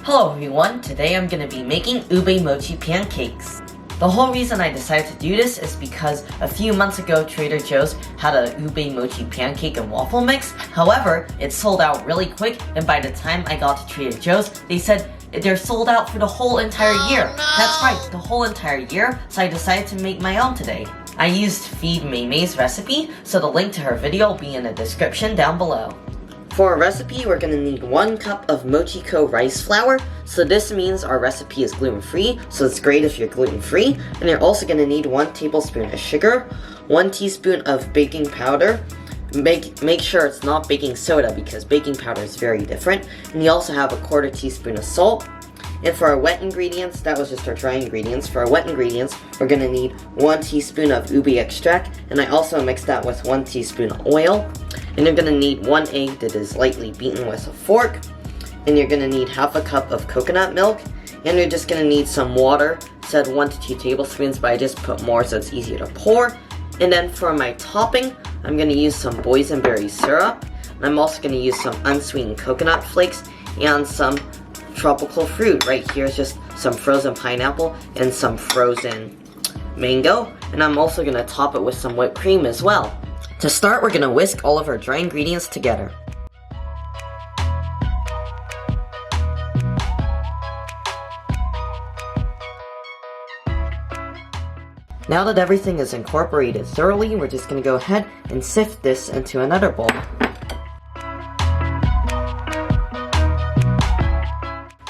Hello everyone, today I'm going to be making ube mochi pancakes. The whole reason I decided to do this is because a few months ago Trader Joe's had a ube mochi pancake and waffle mix. However, it sold out really quick, and by the time I got to Trader Joe's, they said they're sold out for the whole entire year. That's right, the whole entire year, so I decided to make my own today. I used Feed Maymay's recipe, so the link to her video will be in the description down below. For our recipe, we're going to need 1 cup of Mochi rice flour. So this means our recipe is gluten-free, so it's great if you're gluten-free. And you're also going to need 1 tablespoon of sugar, 1 teaspoon of baking powder. Make sure it's not baking soda because baking powder is very different. And you also have 1/4 teaspoon of salt. And for our wet ingredients, that was just our dry ingredients. For our wet ingredients, we're going to need 1 teaspoon of ube extract. And I also mixed that with 1 teaspoon of oil. And you're going to need 1 egg that is lightly beaten with a fork. And you're going to need 1/2 cup of coconut milk. And you're just going to need some water. It said 1 to 2 tablespoons, but I just put more so it's easier to pour. And then for my topping, I'm going to use some boysenberry syrup. And I'm also going to use some unsweetened coconut flakes and some tropical fruit. Right here is just some frozen pineapple and some frozen mango. And I'm also going to top it with some whipped cream as well. To start, we're going to whisk all of our dry ingredients together. Now that everything is incorporated thoroughly, we're just going to go ahead and sift this into another bowl.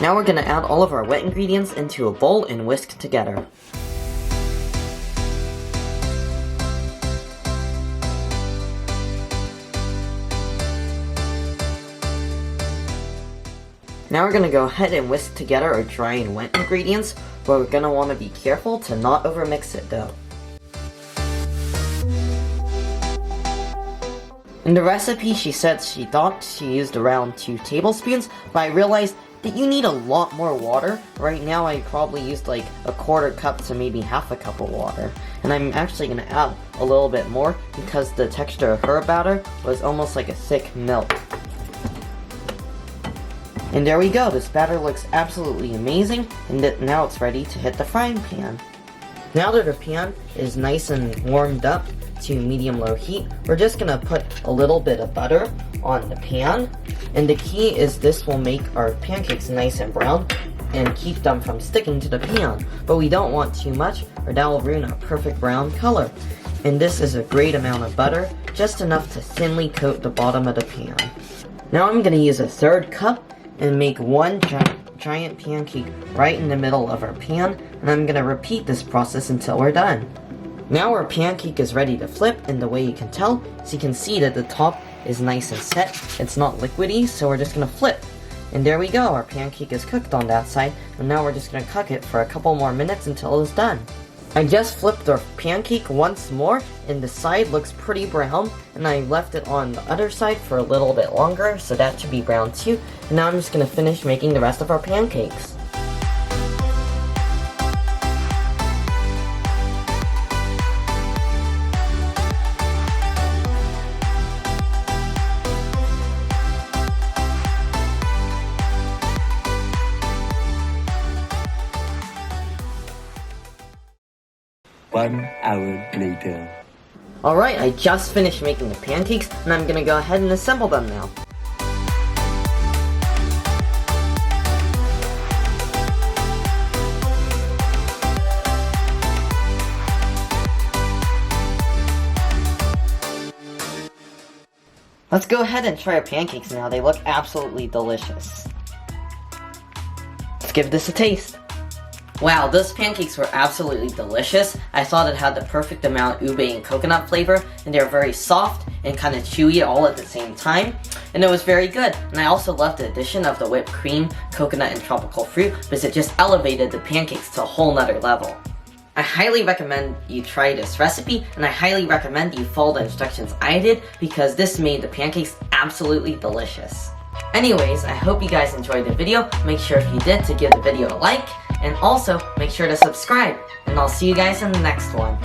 Now we're going to add all of our wet ingredients into a bowl and whisk together. Now we're going to go ahead and whisk together our dry and wet ingredients, but we're going to want to be careful to not overmix it though. In the recipe, she said she thought she used around 2 tablespoons, but I realized that you need a lot more water. Right now I probably used like 1/4 cup to maybe 1/2 cup of water. And I'm actually going to add a little bit more because the texture of her batter was almost like a thick milk. And there we go, this batter looks absolutely amazing, and now it's ready to hit the frying pan. Now that our pan is nice and warmed up to medium-low heat, we're just going to put a little bit of butter on the pan. And the key is this will make our pancakes nice and brown and keep them from sticking to the pan. But we don't want too much or that will ruin a perfect brown color. And this is a great amount of butter, just enough to thinly coat the bottom of the pan. Now I'm going to use 1/3 cup and make 1 giant pancake right in the middle of our pan, and I'm going to repeat this process until we're done. Now our pancake is ready to flip, and the way you can tell is you can see that the top is nice and set. It's not liquidy, so we're just going to flip. And there we go, our pancake is cooked on that side, and now we're just going to cook it for a couple more minutes until it's done. I just flipped our pancake once more, and the side looks pretty brown, and I left it on the other side for a little bit longer, so that should be brown too. And now I'm just going to finish making the rest of our pancakes. One hour later. Alright, I just finished making the pancakes, and I'm gonna go ahead and assemble them now. Let's go ahead and try our pancakes now. They look absolutely delicious. Let's give this a taste. Wow, those pancakes were absolutely delicious. I thought it had the perfect amount of ube and coconut flavor, and they were very soft and kind of chewy all at the same time. And it was very good. And I also loved the addition of the whipped cream, coconut, and tropical fruit because it just elevated the pancakes to a whole nother level. I highly recommend you try this recipe, and I highly recommend you follow the instructions I did because this made the pancakes absolutely delicious. Anyways, I hope you guys enjoyed the video. Make sure if you did to give the video a like, and also make sure to subscribe, and I'll see you guys in the next one.